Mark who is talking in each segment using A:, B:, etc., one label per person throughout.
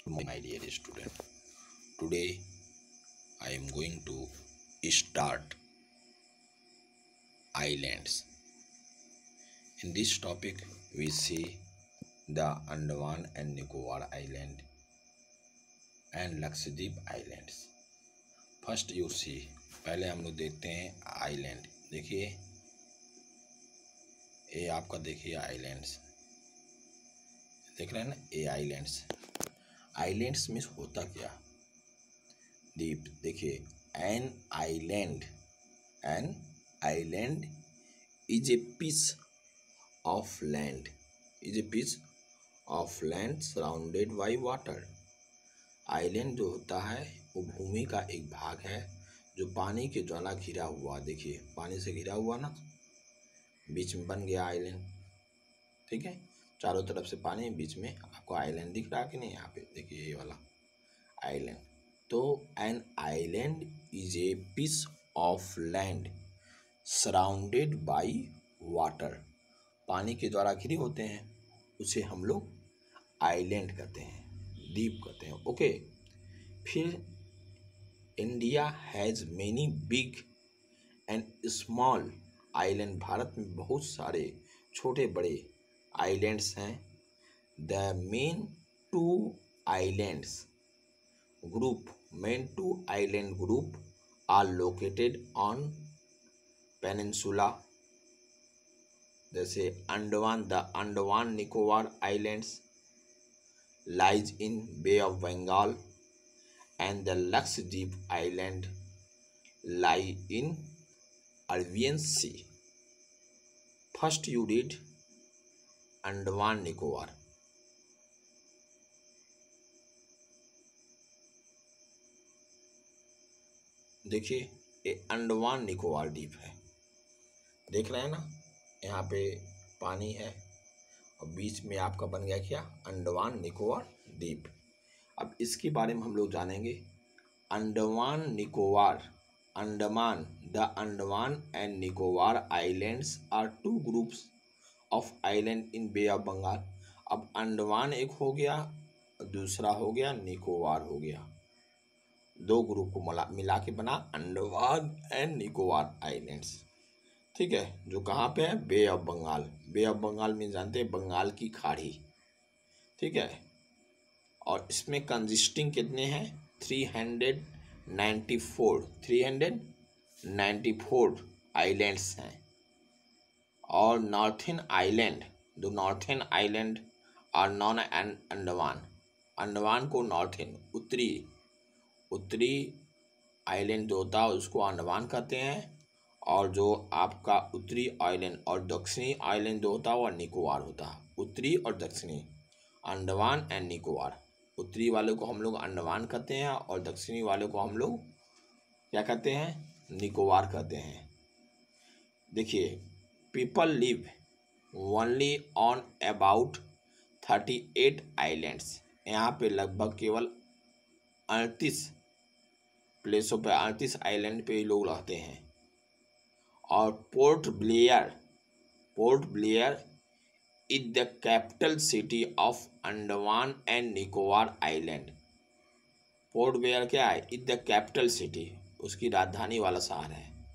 A: My dear student, today I am going to start islands. In this topic, we see the Andaman and Nicobar Island and Lakshadweep Islands. First you see, पहले हम लोग देखते हैं island. देखिए ये आपका देखिए आइलैंड्स, देख रहे हैं ना, ये आइलैंड्स। आइलैंड्स मीन्स होता क्या? द्वीप। देखिए an island is a piece of land, surrounded by water. Island जो होता है वो भूमि का एक भाग है जो पानी के द्वारा घिरा हुआ। देखिए पानी से घिरा हुआ ना, बीच में बन गया आइलैंड। ठीक है, चारों तरफ से पानी, बीच में आपको आइलैंड दिख रहा कि नहीं? यहाँ पे देखिए ये वाला आइलैंड। तो an island is a piece of land surrounded by water. पानी के द्वारा घिरे होते हैं, उसे हम लोग आइलैंड कहते हैं, द्वीप कहते हैं। ओके, फिर India has many big and small island. भारत में बहुत सारे छोटे बड़े आइलैंड्स हैं। The main two islands group are located on peninsula, जैसे Andaman, the Andaman Nicobar islands lies in bay of Bengal and the Lakshadweep Island lie in Arabian Sea. First you read Andaman Nicobar. देखिए ये अंडमान निकोबार द्वीप है, देख रहे हैं ना, यहाँ पे पानी है और बीच में आपका बन गया क्या? अंडमान निकोबार द्वीप। अब इसके बारे में हम लोग जानेंगे। Andaman Nicobar, Andaman, the Andaman and Nicobar islands are two groups of island in bay of Bengal. अब अंडमान एक हो गया, दूसरा हो गया निकोबार हो गया। दो ग्रुप को मिला के बना अंडमान एंड निकोबार आइलैंड्स। ठीक है, जो कहाँ पे है? Bay of Bengal. Bay of Bengal में जानते हैं बंगाल की खाड़ी। ठीक है, और इसमें कंजिस्टिंग कितने हैं? 394 आइलैंड्स हैं। और नॉर्थन आइलैंड, जो नॉर्थन आइलैंड और नॉन अंडमान, अंडमान को नॉर्थन, उत्तरी आइलैंड जो होता है उसको अंडमान कहते हैं, और जो आपका उत्तरी आइलैंड और दक्षिणी आइलैंड जो होता है वह निकोबार होता है। उत्तरी और दक्षिणी, अंडमान एंड निकोबार। उत्तरी वाले को हम लोग अंडमान कहते हैं और दक्षिणी वाले को हम लोग क्या कहते हैं? निकोबार कहते हैं। देखिए people live only on about 38 islands. यहाँ पे लगभग केवल 38 प्लेसों पे, 38 आइलैंड पे लोग रहते हैं। और port Blair is the capital city of Andaman and Nicobar island. Port Blair क्या है? इज द कैपिटल सिटी, उसकी राजधानी वाला शहर है।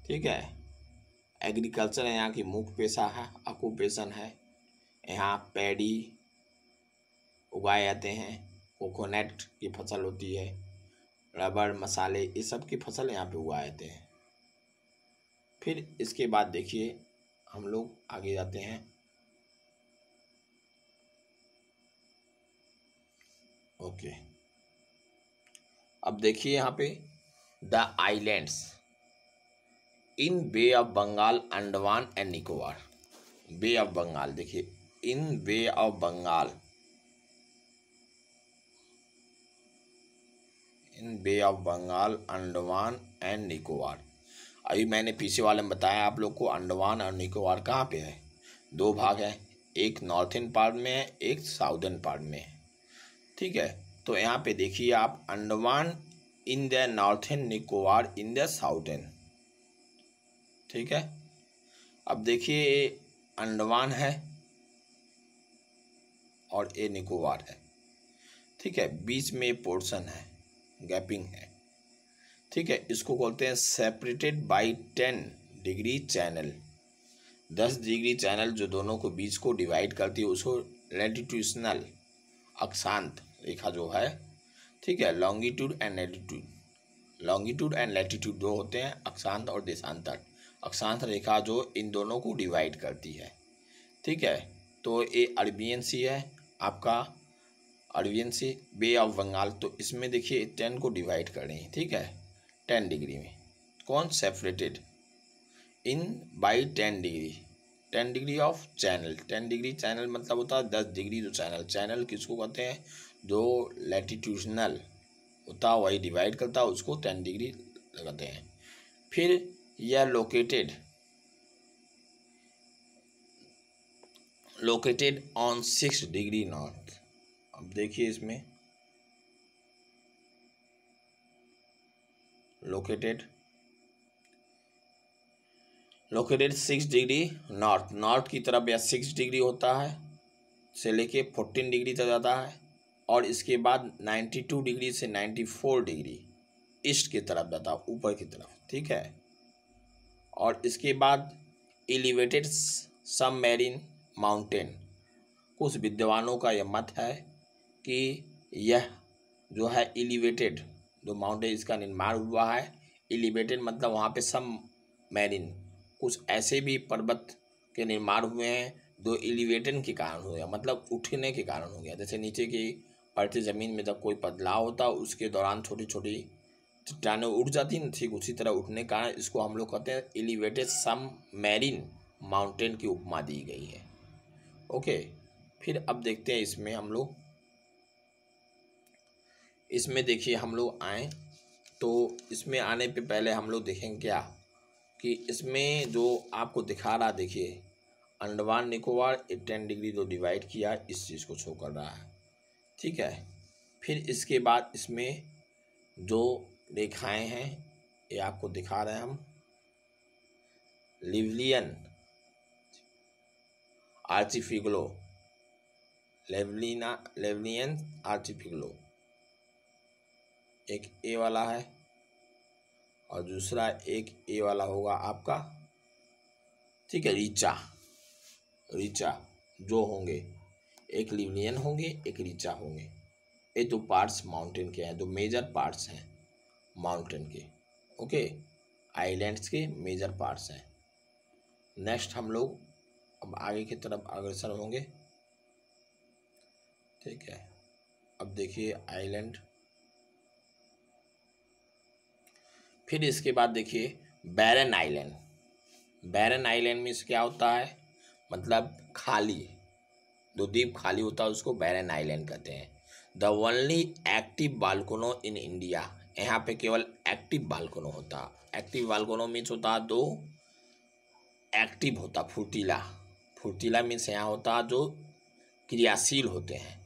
A: ठीक है, एग्रीकल्चर यहाँ की मुख्य पेशा है, ऑक्यूपेशन है। यहाँ पैडी उगाए जाते हैं, कोकोनट की फसल होती है, रबर, मसाले, ये सब की फसल यहाँ पे उगाए जाते हैं। फिर इसके बाद देखिए हम लोग आगे जाते हैं। ओके, अब देखिए यहाँ पे the islands in bay of Bengal, Andaman and Nicobar. Bay of Bengal, देखिए in bay of Bengal, Andaman and Nicobar. अभी मैंने पीछे वाले में बताया आप लोग को अंडमान और निकोबार कहाँ पे है? दो भाग है, एक नॉर्थन पार्ट में है, एक साउदर्न पार्ट में है। ठीक है, तो यहाँ पे देखिए आप Andaman in the northern, Nicobar in the southern. ठीक है, अब देखिए अंडमान है और ये निकोबार है। ठीक है, बीच में पोर्शन है, गैपिंग है, ठीक है, इसको बोलते हैं separated by 10 degree channel. 10 degree channel जो दोनों को बीच को डिवाइड करती है उसको लैटिट्यूशनल अक्षांत रेखा जो है, ठीक है, longitude and latitude, longitude and latitude जो होते हैं अक्षांत और देशांतर, अक्षांत रेखा जो इन दोनों को डिवाइड करती है, ठीक है। तो ये अरेबियन सी है आपका, Arabian sea, Bay of Bengal, तो इसमें देखिए 10 को डिवाइड कर रही है, ठीक है, 10 डिग्री में, कौन, separated in by 10 degree, 10 degree of channel, 10 degree channel मतलब होता है 10 डिग्री जो चैनल, चैनल किसको कहते हैं, जो लैटिट्यूशनल होता है वही डिवाइड करता है उसको 10 डिग्री कहते हैं। फिर यह लोकेटेड ऑन 6 डिग्री नॉर्थ। अब देखिए इसमें लोकेटेड 6 डिग्री नॉर्थ, नॉर्थ की तरफ या 6 डिग्री होता है से लेके 14 डिग्री तक जाता है, और इसके बाद 92 डिग्री से 94 डिग्री ईस्ट की तरफ जाता है, ऊपर की तरफ, ठीक है। और इसके बाद एलिवेटेड सबमरीन माउंटेन, कुछ विद्वानों का यह मत है कि यह जो है एलिवेटेड जो माउंटेन इसका निर्माण हुआ है, एलिवेटेड मतलब वहाँ पे सबमरीन कुछ ऐसे भी पर्वत के निर्माण हुए हैं जो एलिवेशन के कारण हुए, मतलब उठने के कारण हो गया, जैसे नीचे की पड़ती ज़मीन में जब कोई बदलाव होता है उसके दौरान छोटी छोटी चट्टानें उठ जाती हैं, ठीक उसी तरह उठने के कारण इसको हम लोग कहते हैं एलिवेटेड सबमरीन माउंटेन की उपमा दी गई है। ओके, फिर अब देखते हैं इसमें हम लोग, इसमें देखिए हम लोग आए तो इसमें आने पे पहले हम लोग देखेंगे क्या कि इसमें जो आपको दिखा रहा, देखिए अंडमान निकोबार 10 डिग्री जो डिवाइड किया इस चीज़ को शो कर रहा है, ठीक है। फिर इसके बाद इसमें जो रेखाएं हैं ये आपको दिखा रहे हैं हम, लिवलियन आर्चिपिगलो, लेवलियन आर्चिपिगलो एक ए वाला है और दूसरा एक ए वाला होगा आपका, ठीक है, रीचा जो होंगे, एक लिवलियन होंगे एक रीचा होंगे, ये दो पार्ट्स माउंटेन के हैं, दो मेजर पार्ट्स हैं माउंटेन के, ओके, आइलैंड्स के मेजर पार्ट्स हैं। नेक्स्ट हम लोग अब आगे की तरफ अग्रसर होंगे, ठीक है। अब देखिए आइलैंड, फिर इसके बाद देखिए बैरन आइलैंड, बैरन आइलैंड मीन्स क्या होता है, मतलब खाली, जो द्वीप खाली होता है उसको बैरन आइलैंड कहते हैं। The only active volcano in India, यहाँ पे केवल एक्टिव बाल्कोनो होता, एक्टिव बाल्कोनो मीन्स होता है दो एक्टिव होता, फुर्तीला मीन्स यहाँ होता जो क्रियाशील होते हैं,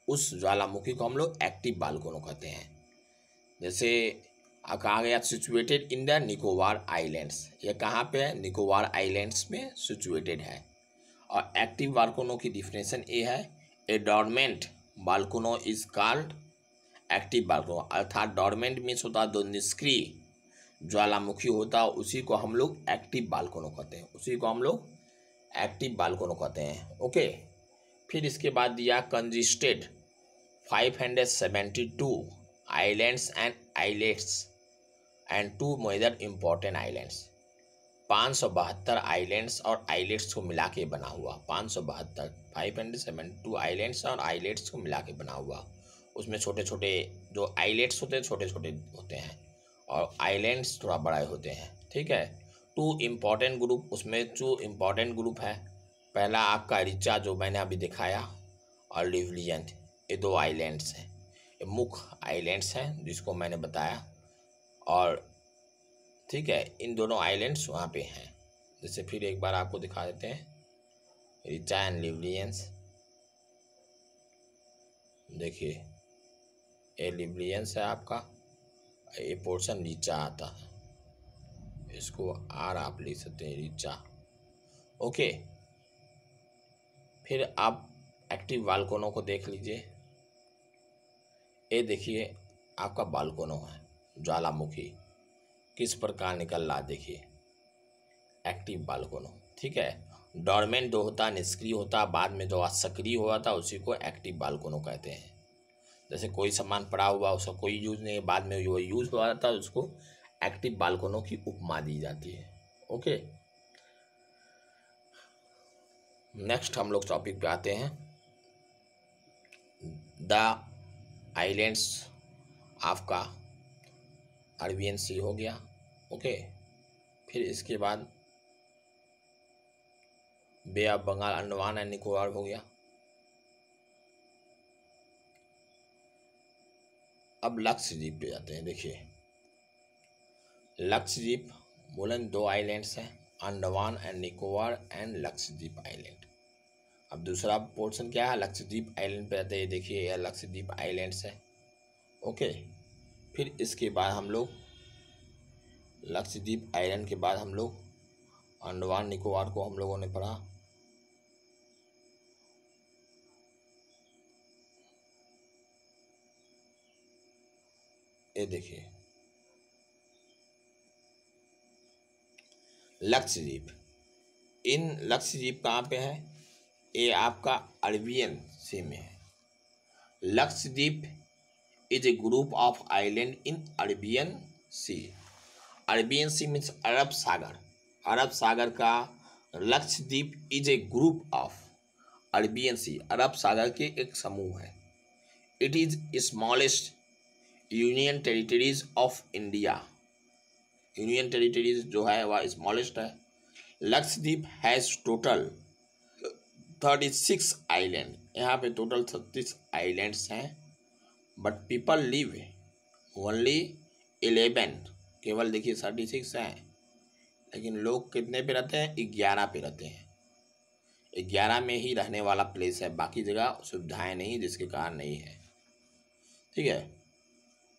A: उस ज्वालामुखी को हम लोग एक्टिव बाल्कोनो कहते हैं। जैसे कहा गया situated in the Nicobar islands, ये कहाँ पे है, निकोबार आइलैंड्स में सिचुएटेड है। और एक्टिव बाल्कोनो की डिफिनेशन ये है, ए डॉर्मेंट बाल्कोनो इज कॉल्ड एक्टिव बाल्कोनो, अर्थात डॉर्मेंट मीन्स होता है जो निष्क्रिय ज्वालामुखी होता है उसी को हम लोग एक्टिव बाल्कोनो कहते हैं, उसी को हम लोग एक्टिव बाल्कोनो कहते हैं, ओके। फिर इसके बाद दिया consisted 572 islands and islets and 2 major important islands, 572 islands और आइलेट्स को मिला के बना हुआ, 572 आइलैंड्स और आइलेट्स को मिला के बना हुआ, उसमें छोटे छोटे जो आइलेट्स होते हैं छोटे छोटे होते हैं और आइलैंड्स थोड़ा बड़े होते हैं, ठीक है। 2 इम्पॉर्टेंट ग्रुप, उसमें 2 इम्पॉर्टेंट ग्रुप है, पहला आपका रिचा जो मैंने अभी दिखाया और लिवलियन, ये 2 आइलैंड्स हैं, ये मुख्य आइलैंड्स हैं जिसको मैंने बताया, और ठीक है इन दोनों आइलैंड्स वहाँ पे हैं। जैसे फिर एक बार आपको दिखा देते हैं रिचा एंड लिवलियंस, देखिए ये लिवलियंस है आपका, ये पोर्शन रिचा आता है, इसको आर आप लिख सकते हैं रिचा, ओके। फिर आप एक्टिव बाल्कोनो को देख लीजिए, ये देखिए आपका बालकोनो है, ज्वालामुखी किस प्रकार निकल रहा देखिए, एक्टिव बालकोनो। ठीक है, डोरमेंट जो होता है निष्क्रिय होता है, बाद में जो सक्रिय हुआ था उसी को एक्टिव बालकोनो कहते हैं। जैसे कोई सामान पड़ा हुआ उसका कोई यूज नहीं, बाद में वो यूज हुआ था उसको एक्टिव बालकोनो की उपमा दी जाती है। ओके, नेक्स्ट हम लोग टॉपिक पे आते हैं, द आइलैंड्स आपका अरेबियन सी हो गया। ओके, फिर इसके बाद बे ऑफ बंगाल, अंडमान एंड निकोबार हो गया। अब लक्षद्वीप पे जाते हैं। देखिए लक्षद्वीप बोलन 2 आइलैंड्स हैं, Andaman and Nicobar and Lakshadweep island. अब दूसरा पोर्शन क्या है, लक्षद्वीप आइलैंड पे जाते हैं। देखिए यह लक्षद्वीप आइलैंड्स है। ओके, फिर इसके बाद हम लोग लक्षद्वीप आइलैंड के बाद हम लोग अंडमान निकोबार को हम लोगों ने पढ़ा। ये देखिए लक्षद्वीप, इन लक्षद्वीप कहाँ पे है, ये आपका अरेबियन सी में है। Lakshadweep is a group of island in Arabian sea. Arabian sea means अरब सागर, अरब सागर का Lakshadweep is a group of Arabian sea, अरब सागर के एक समूह है। It is smallest union territories of India, union territories जो है वह स्मॉलेस्ट है। लक्षद्वीप हैज टोटल 36 आइलैंड, यहाँ पे टोटल 36 आइलैंड्स हैं, बट पीपल लिव ओनली 11, केवल देखिए 36 हैं, लेकिन लोग कितने पे रहते हैं, 11 पे रहते हैं। 11 में ही रहने वाला प्लेस है, बाकी जगह सुविधाएं नहीं, जिसके कारण नहीं है। ठीक है,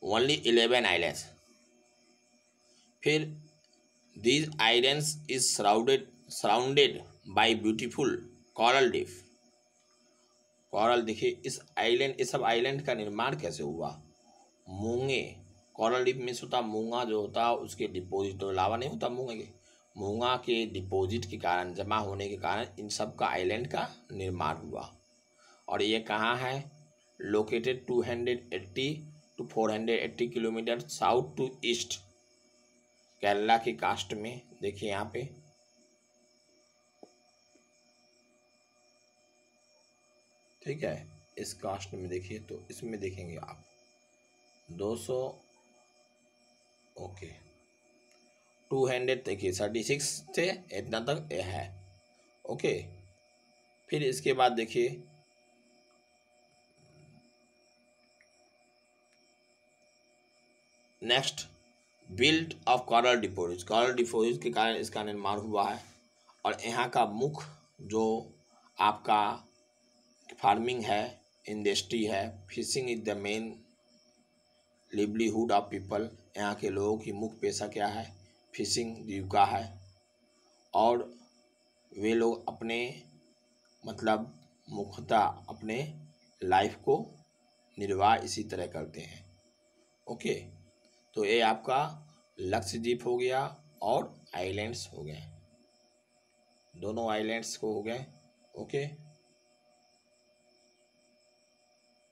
A: ओनली 11 आइलैंड्स। फिर these islands is surrounded by beautiful coral reef. Coral देखिए इस आइलैंड, इस सब आइलैंड का निर्माण कैसे हुआ, मूंगे, कोरल रीफ में होता मूंगा जो होता है उसके डिपोजिट, तो लावा नहीं होता मूंगे के, मूंगा के डिपोजिट के कारण, जमा होने के कारण इन सब का आइलैंड का निर्माण हुआ। और ये कहाँ है, located 280 to 480 kilometre south to east, Kerala के कास्ट में। देखिए यहाँ पे ठीक है, इस कास्ट में देखिए तो इसमें देखेंगे आप 200, ओके 200 देखिए 36 से इतना तक है। ओके, फिर इसके बाद देखिए next built of coral deposit, coral deposit के कारण इसका निर्माण हुआ है। और यहाँ का मुख्य जो आपका फार्मिंग है, इंडस्ट्री है, fishing is the main livelihood of people. यहाँ के लोगों की मुख्य पेशा क्या है, फिशिंग जीविका है। और वे लोग अपने मतलब मुख्यतः अपने लाइफ को निर्वाह इसी तरह करते हैं। ओके, तो ये आपका लक्षद्वीप हो गया और आइलैंड्स हो गए, दोनों आइलैंड्स को हो गए। ओके,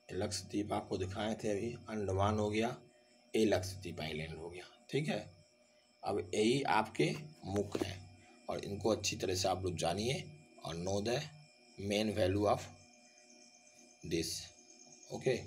A: लक्षद्वीप आपको दिखाए थे अभी, अंडमान हो गया, ये लक्षद्वीप आइलैंड हो गया। ठीक है, अब यही आपके मुख्य हैं और इनको अच्छी तरह से आप लोग जानिए और know the main value of this. Okay.